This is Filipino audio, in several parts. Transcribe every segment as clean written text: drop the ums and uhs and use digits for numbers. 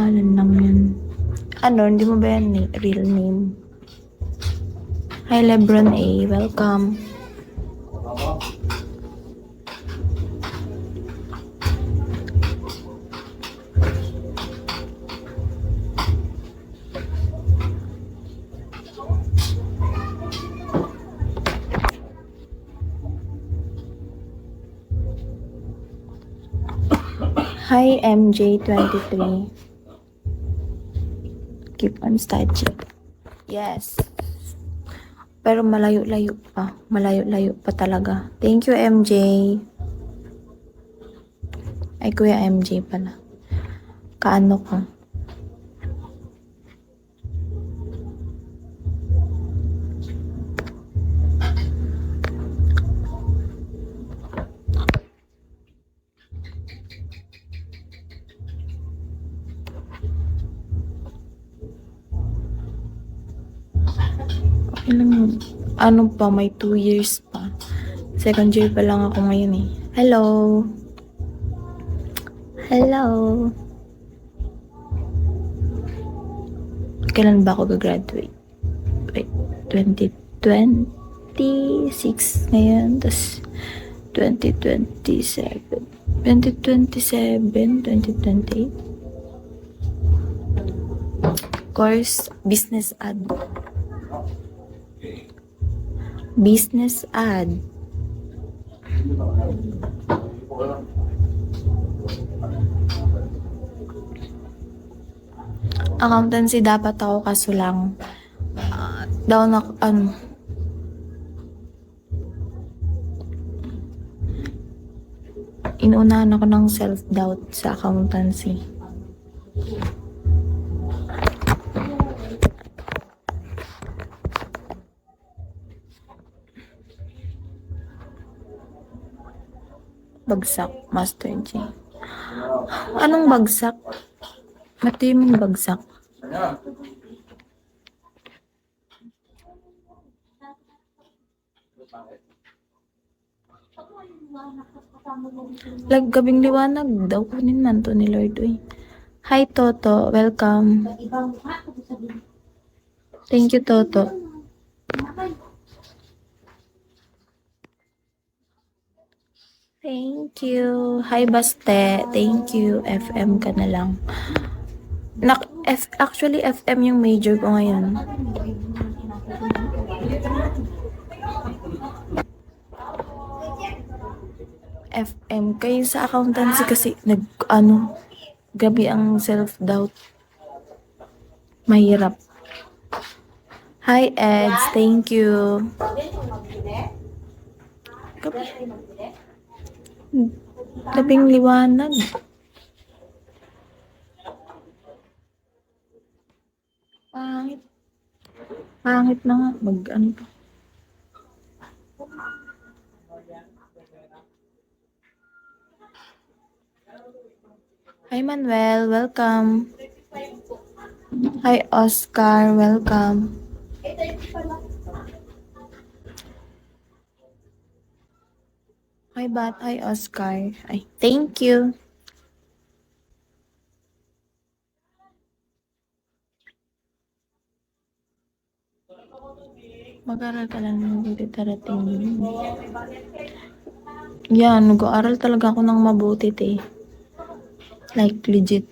pangalan lang yun. Ano, hindi mo ba yan real name? Hi Lebron A, welcome. Hi MJ23. Keep on studying. Yes. Pero malayo-layo pa. Malayo-layo pa talaga. Thank you, MJ. Ay, Kuya MJ pala. Kaano ko? Ano pa, may 2 years pa. Second year pa lang ako ngayon eh. Hello! Hello! Kailan ba ako gagraduate? Wait, 2026 ngayon, tas 2027. 2028? Course, business ad. Business ad. Accountancy dapat ako kaso lang down ako, inuunahan ako ng self-doubt sa accountancy. Bagsak, Master J. Anong bagsak? What do you mean bagsak? Gabing liwanag daw kunin man to ni Lord. Uy. Hi Toto, welcome. Thank you Toto. Thank you. Hi Baste, thank you. FM ka na lang. Actually FM yung major ko ngayon. FM kayo sa accountancy kasi gabi ang self-doubt. Mahirap. Hi Eds, thank you. Gabing liwanag. Pangit. Pangit na nga. Mag-ano pa. Hi Manuel, welcome. Hi Oscar, welcome. Hi Bat, hi Oscar. Ay, thank you. Mag-aral ka lang ng mabuti darating. Yan, nag-aaral talaga ako ng mabuti eh. Like legit.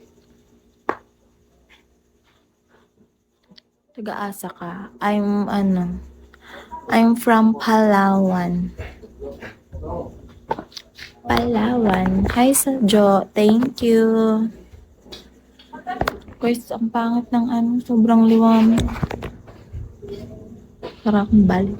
Taga-asa ka. I'm from Palawan. Palawan. Hi sa Jo. Thank you. Guys, ang pangit ng sobrang liwanag. Para akong balik.